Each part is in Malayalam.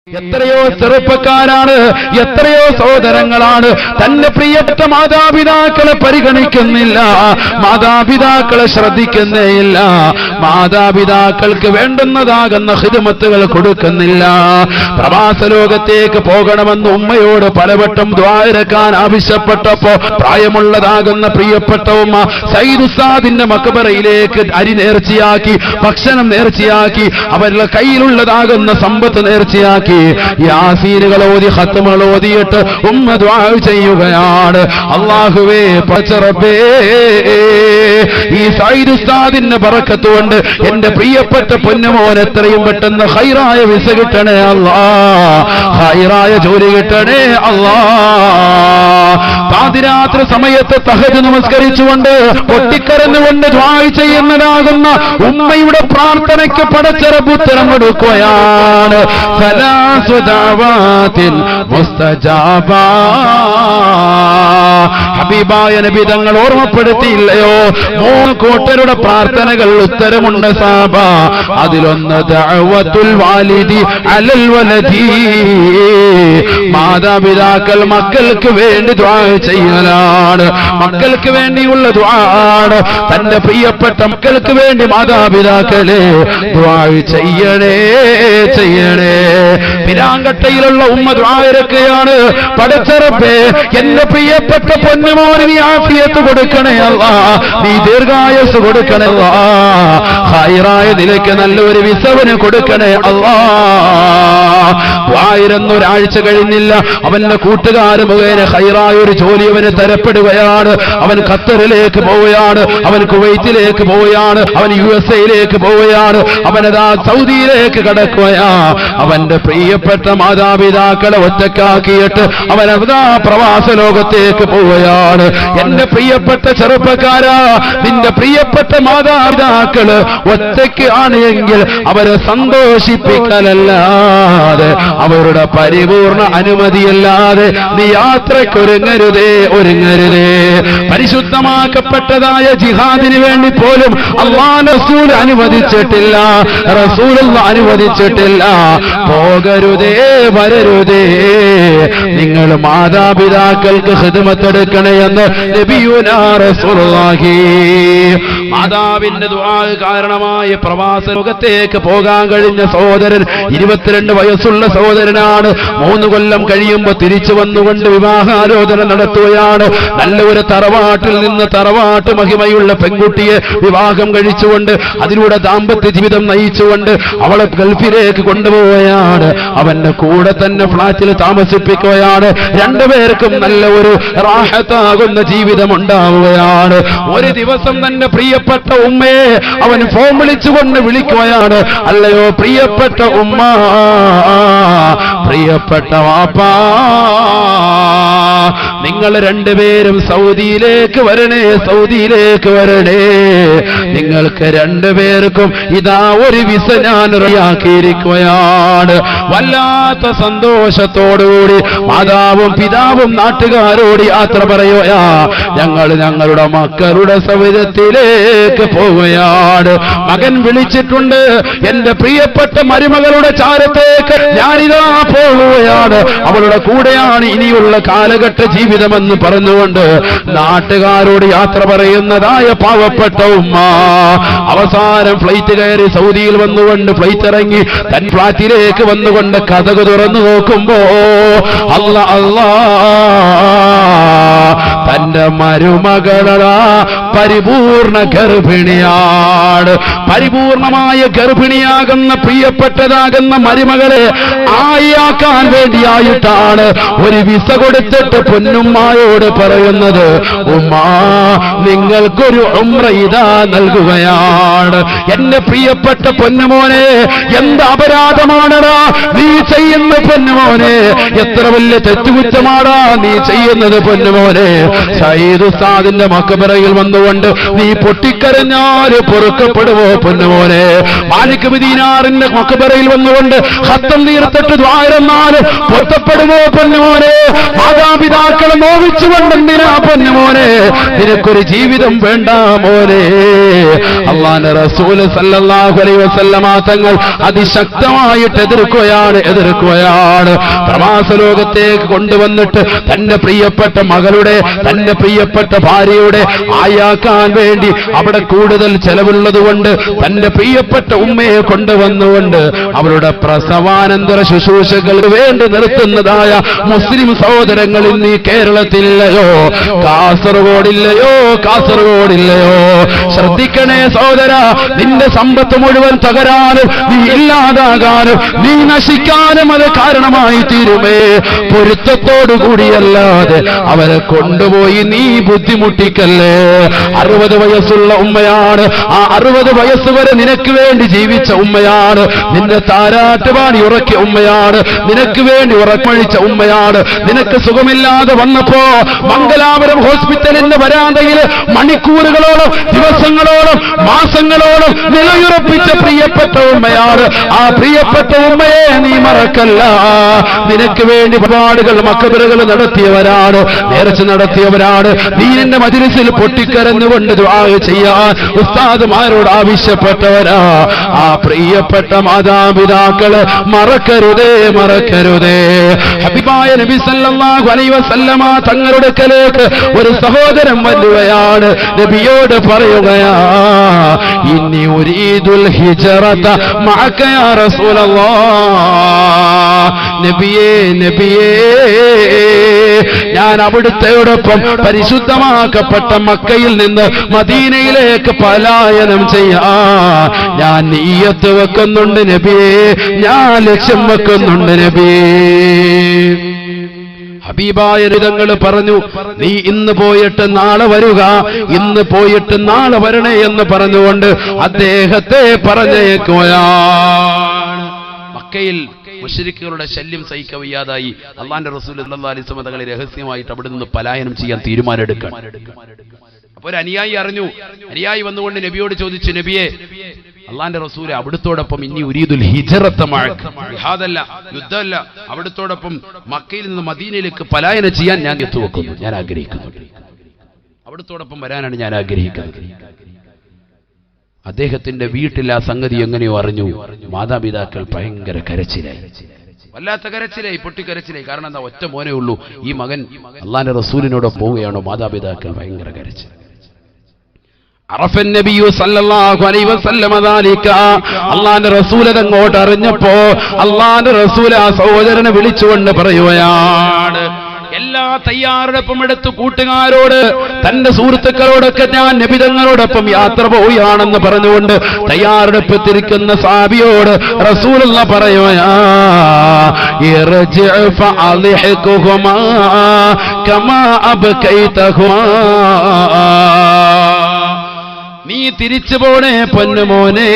എത്രയോ ചെറുപ്പക്കാരാണ്, എത്രയോ സഹോദരങ്ങളാണ് തന്റെ പ്രിയപ്പെട്ട മാതാപിതാക്കളെ പരിഗണിക്കുന്നില്ല, മാതാപിതാക്കളെ ശ്രദ്ധിക്കുന്നേയില്ല, മാതാപിതാക്കൾക്ക് വേണ്ടുന്നതാകുന്ന ഖിദ്മത്തുകൾ കൊടുക്കുന്നില്ല. പ്രവാസ ലോകത്തേക്ക് പോകണമെന്ന് ഉമ്മയോട് പലവട്ടം ദുആ ഇറക്കാൻ ആവശ്യപ്പെട്ടപ്പോ പ്രായമുള്ളതാകുന്ന പ്രിയപ്പെട്ട ഉമ്മ സയ്യിദ് ഉസ്താദിന്റെ മക്ബറയിലേക്ക് അരി നേർച്ചയാക്കി, ഭക്ഷണം നേർച്ചയാക്കി, അവരുടെ കയ്യിലുള്ളതാകുന്ന സമ്പത്ത് നേർച്ചയാക്കി യാസീനുകൾ ഓതി ഖത്മുകൾ ഓതിയിട്ട് ഉമ്മ ദുആ ചെയ്യുകയാണ്. അല്ലാഹുവേ പടച്ചറബ്ബേ, ഈ സയ്യിദ് ഉസ്താദിന്റെ ബറക്കത്ത് കൊണ്ട് എന്റെ പ്രിയപ്പെട്ട പൊന്നുമോൻ എത്രയും പെട്ടെന്ന് ഖൈറായ വിസ കിട്ടണേ അല്ലാഹ്, ഖൈറായ ജോലി കിട്ടണേ അല്ലാഹ്. പാതിരാത്രി സമയത്ത് തഹജ്ജുദ് നമസ്കരിച്ചുകൊണ്ട് പൊട്ടിക്കരഞ്ഞുകൊണ്ട് ദുആ ചെയ്യുന്നതാകുന്ന ഉമ്മയുടെ പ്രാർത്ഥനയ്ക്ക് പടച്ചറബ്ബ് ഉത്തരം കൊടുക്കുകയാണ്. ഹബീബായ നബി തങ്ങൾ ഓർമ്മപ്പെടുത്തിയില്ലയോ, 3 കൂട്ടരുടെ പ്രാർത്ഥനകൾ ഉത്തരമുണ്ട് സാബ. അതിലൊന്ന് ദഅവത്തുൽ വാലിദി അലൽ വലദി, മാതാപിതാക്കൾ മക്കൾക്ക് വേണ്ടി ദുആ ചെയ്യലാണ്, മക്കൾക്ക് വേണ്ടിയുള്ള ദുആ ആണ്. തന്റെ പ്രിയപ്പെട്ട മക്കൾക്ക് വേണ്ടി മാതാപിതാക്കളെ ദുആ ചെയ്യണേ ചെയ്യണേ. പിരാങ്കട്ടയിലുള്ള ഉമ്മ ദുആ ഇറക്കുകയാണ്. പടച്ചറബ്ബേ, എന്റെ പ്രിയപ്പെട്ട പൊന്നുമോന് നീ ആഫിയത്ത് കൊടുക്കണേ അല്ലാഹ്, നീ ദീർഘായുസ് കൊടുക്കണേ അല്ലാഹ്, ഖൈറായ നിലയ്ക്ക് നല്ലൊരു വിസവന് കൊടുക്കണേ അല്ലാഹ്. ഒരാഴ്ച കഴിഞ്ഞില്ല, അവന്റെ കൂട്ടുകാർ മുഖേന ഖൈറായ ഒരു ജോലി അവന് തരപ്പെടുകയാണ്. അവൻ ഖത്തറിലേക്ക് പോവുകയാണ്, അവൻ കുവൈറ്റിലേക്ക് പോവുകയാണ്, അവൻ USA പോവുകയാണ്, അവനതാ സൗദിയിലേക്ക് കടക്കുകയാ. അവന്റെ പ്രിയപ്പെട്ട മാതാപിതാക്കളെ ഒറ്റക്കാക്കിയിട്ട് അവനതാ പ്രവാസ ലോകത്തേക്ക് പോവുകയാണ്. എന്റെ പ്രിയപ്പെട്ട ചെറുപ്പക്കാരാ, നിന്റെ പ്രിയപ്പെട്ട മാതാപിതാക്കള് ഒറ്റയ്ക്ക് ആണ് എങ്കിൽ അവരെ സന്തോഷിപ്പിക്കലല്ലാതെ, അവരുടെ പരിപൂർണ അനുമതിയല്ലാതെ നീ യാത്രയ്ക്കൊരുങ്ങരുതേ, ഒരുങ്ങരുതേ. പരിശുദ്ധമാക്കപ്പെട്ടതായ ജിഹാദിന് വേണ്ടി പോലും അല്ലാഹു റസൂൽ അനുവദിച്ചിട്ടില്ല, റസൂലുള്ള അനുവദിച്ചിട്ടില്ല. പോകരുതേ, വരരുതേ, നിങ്ങൾ മാതാപിതാക്കൾക്ക് ഖിദ്മത്തെടുക്കണമെന്ന് നബിയുനാ റസൂലുള്ളാഹി. മാതാവിന്റെ ദുആ കാരണമായി പ്രവാസ ലോകത്തേക്ക് പോകാൻ കഴിഞ്ഞ സഹോദരൻ 22 വയസ്സുള്ള സഹോദരനാണ്. 3 കൊല്ലം കഴിയുമ്പോൾ തിരിച്ചു വന്നുകൊണ്ട് വിവാഹാലോചന നടത്തുകയാണ്. നല്ല ഒരു തറവാട്ടിൽ നിന്ന് തറവാട്ട് മഹിമയുള്ള പെൺകുട്ടിയെ വിവാഹം കഴിച്ചുകൊണ്ട് അതിലൂടെ ദാമ്പത്യ ജീവിതം നയിച്ചുകൊണ്ട് അവളെ ഗൾഫിലേക്ക് കൊണ്ടുപോവുകയാണ്. അവന്റെ കൂടെ തന്നെ ഫ്ളാറ്റിൽ താമസിപ്പിക്കുകയാണ്. 2 പേർക്കും നല്ല ഒരു റാഹത്താകുന്ന ജീവിതം ഉണ്ടാവുകയാണ്. ഒരു ദിവസം തന്നെ പ്രിയപ്പെട്ട ഉമ്മയെ അവൻ ഫോൺ വിളിച്ചുകൊണ്ട് വിളിക്കുകയാണ്. അല്ലയോ പ്രിയപ്പെട്ട ഉമ്മ, പ്രിയപ്പെട്ട വാപ്പാ, നിങ്ങൾ 2 പേരും സൗദിയിലേക്ക് വരണേ, സൗദിയിലേക്ക് വരണേ. നിങ്ങൾക്ക് 2 പേർക്കും ഇതാ ഒരു വിസ ഞാൻ റെഡിയാക്കിയിരിക്കുകയാണ്. വല്ലാത്ത സന്തോഷത്തോടുകൂടി മാതാവും പിതാവും നാട്ടുകാരോട് യാത്ര പറയുകയാ. ഞങ്ങൾ ഞങ്ങളുടെ മക്കളുടെ സൗദത്തിലേക്ക് പോവുകയാണ്. മകൻ വിളിച്ചിട്ടുണ്ട്, എന്റെ പ്രിയപ്പെട്ട മരുമകളുടെ ചാരത്തേക്ക് ഞാനിതാ പോവുകയാണ്, അവളുടെ കൂടെയാണ് ഇനിയുള്ള കാലഘട്ട ജീവിതമെന്ന് പറഞ്ഞുകൊണ്ട് നാട്ടുകാരോട് യാത്ര പറയുന്നതായ പാവപ്പെട്ട ഉമ്മ അവസാനം ഫ്ലൈറ്റ് കയറി സൗദിയിൽ വന്നുകൊണ്ട് ഫ്ലൈറ്റ് ഇറങ്ങി തൻ ഫ്ലാറ്റിലേക്ക് വന്നുകൊണ്ട് കതക് തുറന്നു നോക്കുമ്പോ അല്ലാ, തന്റെ മരുമകളാ പരിപൂർണ ഗർഭിണിയാണ്. പരിപൂർണമായ ഗർഭിണിയാകുന്ന പ്രിയപ്പെട്ടതാകുന്ന മരുമകളെ ആയാക്കാൻ വേണ്ടിയായിട്ടാണ് ഒരു വിസ കൊടുത്തിട്ട് പൊന്നുമ്മായോട് പറയുന്നത്, ഉമ്മാ നിങ്ങൾക്കൊരു ഉംറ ഇതാ നൽകുകയാണ്. എന്റെ പ്രിയപ്പെട്ട പൊന്നുമോനെ, എന്ത് അപരാധമാണടാ നീ ചെയ്യുന്ന പൊന്നുമോനെ, എത്ര വലിയ തെറ്റുകുറ്റമാടാ നീ ചെയ്യുന്നത് പൊന്നു പൊന്നുമോനെ. സയ്യിദ് ഉസ്താദിന്റെ മഖബറയിൽ വന്നുകൊണ്ട് നീ പൊട്ടിക്കരഞ്ഞാല് പൊറുക്കപ്പെടുമോ പൊന്നുമോനെ? മാലിക് ബിൻ ദീനാറിന്റെ മഖബറയിൽ വന്നുകൊണ്ട് ഖത്തം തീർത്തിട്ട് ദ്വാരന്നാല് പൊരുത്തപ്പെടുമോ പൊന്നുമോനെ? മാതാപിതാക്കളെ നോവിച്ചുകൊണ്ടെന്തിനാ പൊന്നുമോനെ നിനക്കൊരു ജീവിതം വേണ്ട മോനെ? അല്ലാഹുവിന്റെ റസൂൽ സല്ലല്ലാഹു അലൈഹി വസല്ലമ തങ്ങൾ അതിശക്തമായിട്ട് എതിർക്കുകയാണ്. പ്രവാസ ലോകത്തേക്ക് കൊണ്ടുവന്നിട്ട് തന്റെ പ്രിയപ്പെട്ട മകളുടെ, തന്റെ പ്രിയപ്പെട്ട ഭാര്യയുടെ ആയാക്കാൻ വേണ്ടി അവിടെ കൂടുതൽ ചെലവുള്ളതുകൊണ്ട് തന്റെ പ്രിയപ്പെട്ട ഉമ്മയെ കൊണ്ടുവന്നുകൊണ്ട് അവരുടെ പ്രസവാനന്തര ശുശ്രൂഷകൾക്ക് വേണ്ടി നിർത്തുന്നതായ മുസ്ലിം സഹോദരങ്ങൾ ഇന്ന് ഈ കേരളത്തിലില്ലയോ? കാസർഗോഡില്ലയോ? ശ്രദ്ധിക്കണേ സഹോദര, നിന്റെ സമ്പത്ത് മുഴുവൻ തകരാനും നീ ഇല്ലാതാകാനും നീ നശിക്കാനും അത് കാരണമായി തീരുമേ. പൊരുത്തത്തോടുകൂടിയല്ലാതെ അവരെ കൊണ്ടുപോയി നീ ബുദ്ധിമുട്ടിക്കല്ലേ. 60 വയസ്സുള്ള ഉമ്മയാണ്, ആ 60 വയസ്സ് വരെ നിനക്ക് വേണ്ടി ജീവിച്ച ഉമ്മയാണ്, നിന്റെ താരാട്ടുപാടി ഉറക്കിയ ഉമ്മയാണ്, നിനക്ക് വേണ്ടി ഉറക്കമഴിച്ച ഉമ്മയാണ്. നിനക്ക് സുഖമില്ലാതെ വന്നപ്പോ മംഗലാപുരം ഹോസ്പിറ്റലിന്റെ വരാന്തയിൽ മണിക്കൂറുകളോളം, ദിവസങ്ങളോളം, മാസങ്ങളോളം നിലയുറപ്പിച്ച പ്രിയപ്പെട്ട ഉമ്മയാണ്. ആ പ്രിയപ്പെട്ട ഉമ്മയെ നീ മറക്കല്ല. നിനക്ക് വേണ്ടി ഒരുപാടുകൾ മഖബറുകൾ നടത്തിയവരാണ്, നേർച്ച നടത്തിയവരാണ്. ദീനിന്റെ മജ്‌ലിസിൽ പൊട്ടിക്കരഞ്ഞുകൊണ്ട് ദുആ ചെയ്യാൻ ഉസ്താദുമാരോട് ആവശ്യപ്പെട്ടവരാ. ആ പ്രിയപ്പെട്ട മാതാപിതാക്കളെ മറക്കരുതേ. ഹബീബായ നബി സല്ലല്ലാഹു അലൈഹി വസല്ലമ തങ്ങളുടെ അടുക്കലേക്ക് ഒരു സഹോദരൻ വരികയാണ്. നബിയോട് പറയുകയാ, ഇന്നി ഉരീദുൽ ഹിജ്റത മഅക യാ റസൂലല്ലാഹ്. നബിയേ ഞാൻ അവിടുത്തെയോടൊപ്പം പരിശുദ്ധമാക്കപ്പെട്ട മക്കയിൽ നിന്ന് മദീനയിലേക്ക് പലായനം ചെയ്യാൻ ഞാൻ നിയ്യത്ത് വെക്കുന്നുണ്ട് നബിയേ, ഞാൻ ലക്ഷ്യം വെക്കുന്നുണ്ട് നബിയേ. ഹബീബായ തങ്ങൾ പറഞ്ഞു, നീ ഇന്ന് പോയിട്ട് നാളെ വരിക, ഇന്ന് പോയിട്ട് നാളെ വരണേ എന്ന് പറഞ്ഞുകൊണ്ട് അദ്ദേഹത്തെ പറഞ്ഞേക്കുകയാണ്. മക്കയിൽ മുശ്രിക്കുകളുടെ ശല്യം സഹിക്കാൻ വയ്യാതായി അള്ളാന്റെ റസൂൽ സല്ലല്ലാഹു അലൈഹി വസല്ലം തങ്ങളെ രഹസ്യമായിട്ട് അവിടെ നിന്ന് പലായനം ചെയ്യാൻ തീരുമാനമെടുക്കാൻ. അപ്പോൾ ഒരു അനുയായി അറിഞ്ഞു. അനുയായി വന്നുകൊണ്ട് നബിയോട് ചോദിച്ചു, നബിയെ, അള്ളാന്റെ റസൂല് അവിടുത്തോടൊപ്പം ഇനി ഉരീദുൽ ഹിജ്റത മഅക, ജിഹാദല്ല, യുദ്ധമല്ല, അവിടുത്തോടൊപ്പം മക്കയിൽ നിന്ന് മദീനയിലേക്ക് പലായനം ചെയ്യാൻ ഞാൻ എത്തുവെക്കുന്നു, ഞാൻ ആഗ്രഹിക്കുന്നു. അവിടുത്തോടൊപ്പം വരാനാണ് ഞാൻ ആഗ്രഹിക്കുന്നത്. അദ്ദേഹത്തിന്റെ വീട്ടിൽ ആ സംഗതി എങ്ങനെയോ അറിഞ്ഞു. മാതാപിതാക്കൾ ഭയങ്കര കരച്ചിലായി, വല്ലാത്ത കരച്ചിലായി, പൊട്ടിക്കരച്ചിലായി. കാരണം എന്താ? ഒറ്റ മോനേ ഉള്ളൂ. ഈ മകൻ അള്ളാന്റെ റസൂലിനോട് പോവുകയാണോ? മാതാപിതാക്കൾ ഭയങ്കര കരച്ചിൽ. അറഫൻ നബിയു സല്ലല്ലാഹു അലൈഹി വസല്ലം ദാലിക, അള്ളാന്റെ റസൂൽ അങ്ങോട്ട് അറിഞ്ഞപ്പോ അള്ളാന്റെ റസൂൽ ആ സഹോദരനെ വിളിച്ചുകൊണ്ട് പറയുകയാണ്, എല്ലാ തയ്യാറെടുപ്പും എടുത്തു കൂട്ടുകാരോട്, തന്റെ സുഹൃത്തുക്കളോടൊക്കെ ഞാൻ നബിതങ്ങളോടൊപ്പം യാത്ര പോവുകയാണെന്ന് പറഞ്ഞുകൊണ്ട് തയ്യാറെടുപ്പത്തിരിക്കുന്ന സാബിയോട് റസൂലുള്ള പറയുകയാ, ഇർജിഅ ഫഅളിഹ്കുഹുമാ കമാ അബ്കൈതഹുമാ. നീ തിരിച്ചു പോണേ പൊന്നുമോനെ,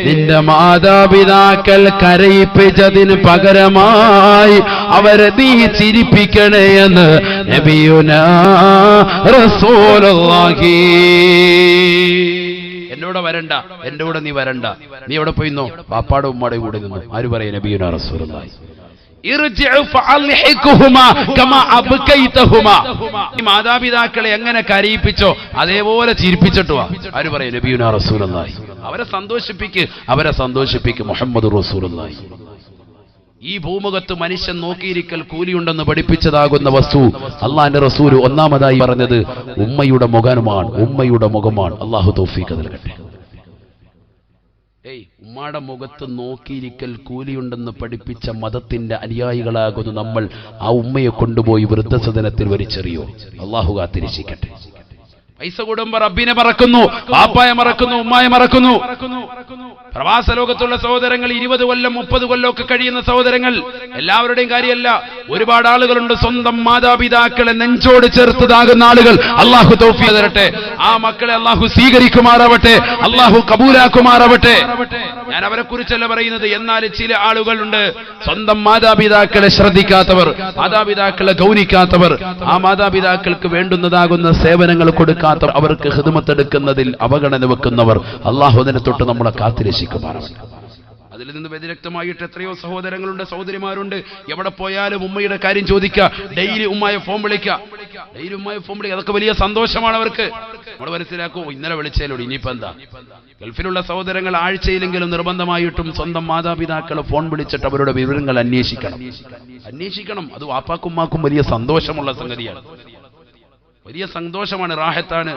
നിന്റെ മാതാപിതാക്കൾ കരയിപ്പിച്ചതിന് പകരമായി അവരെ നീ ചിരിപ്പിക്കണേ എന്ന് നബിയുനാ റസൂലുള്ളാഹി. എന്നോട് വരണ്ട, എന്റെ കൂടെ നീ വരണ്ട, നീ എവിടെ പോയിന്നോ? പാപ്പാടെ ഉമ്മാടെ കൂടെ നിന്നു. ആര് പറയും? നബിയുനാ റസൂലുള്ളാഹി. മാതാപിതാക്കളെ എങ്ങനെ കരയിപ്പിച്ചോ അതേപോലെ ചിരിപ്പിച്ചിട്ടു വാ. ആര് പറയും? നബിയുനാ റസൂലുള്ളാഹി. അവരെ സന്തോഷിപ്പിക്ക് മുഹമ്മദ് റസൂലുള്ളാഹി. ഈ ഭൂമുഖത്ത് മനുഷ്യൻ നോക്കിയിരിക്കൽ കൂലിയുണ്ടെന്ന് പഠിപ്പിച്ചതാകുന്ന വസ്തു അള്ളാന്റെ റസൂൽ ഒന്നാമതായി പറഞ്ഞത് ഉമ്മയുടെ മുഖമാണ്. അള്ളാഹു തൗഫീഖ് നൽകട്ടെ. ഉമ്മാടെ മുഖത്ത് നോക്കിയിരിക്കൽ കൂലിയുണ്ടെന്ന് പഠിപ്പിച്ച മതത്തിന്റെ അനുയായികളാകുന്നു നമ്മൾ. ആ ഉമ്മയെ കൊണ്ടുപോയി വൃദ്ധസദനത്തിൽ വലിച്ചെറിയോ? അള്ളാഹു കാത്തിരക്ഷിക്കട്ടെ. പൈസ കൂടുമ്പോ റബ്ബിനെ മറക്കുന്നു, പാപ്പായെ മറക്കുന്നു, ഉമ്മായെ മറക്കുന്നു. പ്രവാസ ലോകത്തുള്ള സഹോദരങ്ങൾ 20 കൊല്ലം 30 കൊല്ലം ഒക്കെ കഴിയുന്ന സഹോദരങ്ങൾ, എല്ലാവരുടെയും കാര്യമല്ല. ഒരുപാട് ആളുകളുണ്ട് സ്വന്തം മാതാപിതാക്കളെ നെഞ്ചോട് ചേർത്തതാകുന്ന ആളുകൾ. അള്ളാഹു തൗഫീഖ് തരട്ടെ. ആ മക്കളെ അള്ളാഹു സ്വീകരിക്കുമാറാവട്ടെ, അള്ളാഹു കബൂലാക്കുമാറാവട്ടെ. ഞാൻ അവരെ കുറിച്ചല്ല പറയുന്നത്. എന്നാൽ ചില ആളുകളുണ്ട് സ്വന്തം മാതാപിതാക്കളെ ശ്രദ്ധിക്കാത്തവർ, മാതാപിതാക്കളെ ഗൗനിക്കാത്തവർ, ആ മാതാപിതാക്കൾക്ക് വേണ്ടുന്നതാകുന്ന സേവനങ്ങൾ കൊടുക്കാത്തവർ, അവർക്ക് ഖിദ്മത്തെടുക്കുന്നതിൽ അവഗണന വെക്കുന്നവർ. അള്ളാഹു അതിനെ തൊട്ട് നമ്മളെ കാത്തിരക്ഷിക്കുമാറാവട്ടെ. അതിൽ നിന്ന് വ്യതിരക്തമായിട്ട് എത്രയോ സഹോദരങ്ങളുണ്ട്, സഹോദരിമാരുണ്ട്. എവിടെ പോയാലും ഉമ്മയുടെ കാര്യം ചോദിക്കുക, ഡെയിലി ഉമ്മയെ ഫോൺ വിളിക്കുക, ഡെയിലി ഉമ്മയെ ഫോൺ വിളിക്കുക. അതൊക്കെ വലിയ സന്തോഷമാണ് അവർക്ക്. നമ്മൾ മനസ്സിലാക്കൂ, ഇന്നലെ വിളിച്ചാലോട് ഇനിയിപ്പോ എന്താ. ഗൾഫിലുള്ള സഹോദരങ്ങൾ ആഴ്ചയിലെങ്കിലും നിർബന്ധമായിട്ടും സ്വന്തം മാതാപിതാക്കളെ ഫോൺ വിളിച്ചിട്ട് അവരുടെ വിവരങ്ങൾ അന്വേഷിക്കണം. അത് വാപ്പാക്കും ഉമ്മാക്കും വലിയ സന്തോഷമുള്ള സംഗതിയാണ്, വലിയ സന്തോഷമാണ്, റാഹത്താണ്.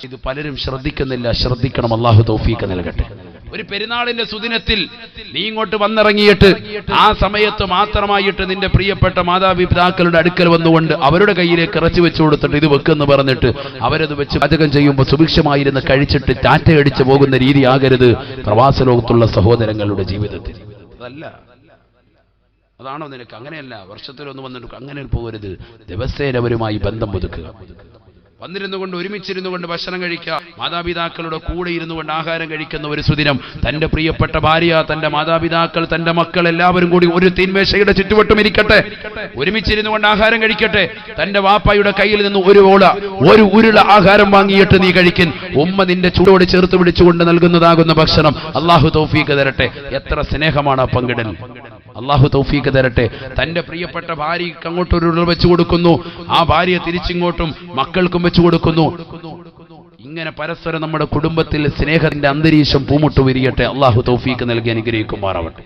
ഇത് പലരും ശ്രദ്ധിക്കുന്നില്ല. ശ്രദ്ധിക്കണം. അള്ളാഹു തൗഫീഖ് നൽകട്ടെ. ഒരു പെരുന്നാളിന്റെ സുദിനത്തിൽ നീ ഇങ്ങോട്ട് വന്നിറങ്ങിയിട്ട് ആ സമയത്ത് മാത്രമായിട്ട് നിന്റെ പ്രിയപ്പെട്ട മാതാപിതാക്കളുടെ അടുക്കൽ വന്നുകൊണ്ട് അവരുടെ കയ്യിലേക്ക് ഇറച്ചി വെച്ചു കൊടുത്തിട്ട് ഇത് വെക്കെന്ന് പറഞ്ഞിട്ട് അവരത് വെച്ച് പാചകം ചെയ്യുമ്പോൾ സുഭിക്ഷമായിരുന്ന് കഴിച്ചിട്ട് ടാറ്റയടിച്ചു പോകുന്ന രീതിയാകരുത് പ്രവാസ ലോകത്തുള്ള സഹോദരങ്ങളുടെ ജീവിതത്തിൽ. അതാണോ നിനക്ക്? അങ്ങനെയല്ല. വർഷത്തിലൊന്ന് വന്നിട്ട് അങ്ങനെ പോകരുത്. ദിവസേന അവരുമായി ബന്ധം പുതുക്കുക. വന്നിരുന്നു കൊണ്ട് ഒരുമിച്ചിരുന്നു കൊണ്ട് ഭക്ഷണം കഴിക്കുക, മാതാപിതാക്കളുടെ കൂടെ ഇരുന്നു കൊണ്ട് ആഹാരം കഴിക്കുന്ന ഒരു സുദിനം. തന്റെ പ്രിയപ്പെട്ട ഭാര്യ, തന്റെ മാതാപിതാക്കൾ, തന്റെ മക്കൾ എല്ലാവരും കൂടി ഒരു തീൻമേശയുടെ ചുറ്റുവട്ടം ഇരിക്കട്ടെ, ഒരുമിച്ചിരുന്നു കൊണ്ട് ആഹാരം കഴിക്കട്ടെ. തന്റെ വാപ്പായുടെ കയ്യിൽ നിന്ന് ഒരു ഉരുള ആഹാരം വാങ്ങിയിട്ട് നീ കഴിക്കും. ഉമ്മ നിന്റെ ചൂടോട് ചേർത്ത് പിടിച്ചുകൊണ്ട് നൽകുന്നതാകുന്ന ഭക്ഷണം. അള്ളാഹു തൗഫീഖ് തരട്ടെ. എത്ര സ്നേഹമാണ് ആ പങ്കിടൽ. അള്ളാഹു തൗഫീഖ് തരട്ടെ. തന്റെ പ്രിയപ്പെട്ട ഭാര്യയ്ക്ക് അങ്ങോട്ടൊരു ഉരുള വെച്ചു കൊടുക്കുന്നു, ആ ഭാര്യ തിരിച്ചിങ്ങോട്ടും മക്കൾക്കും വെച്ചു കൊടുക്കുന്നു. ഇങ്ങനെ പരസ്പരം നമ്മുടെ കുടുംബത്തിൽ സ്നേഹത്തിന്റെ അന്തരീക്ഷം പൂമുട്ടു വിരിയട്ടെ. അള്ളാഹു തൗഫീഖ് നൽകി അനുഗ്രഹിക്കുമാറാവട്ടെ.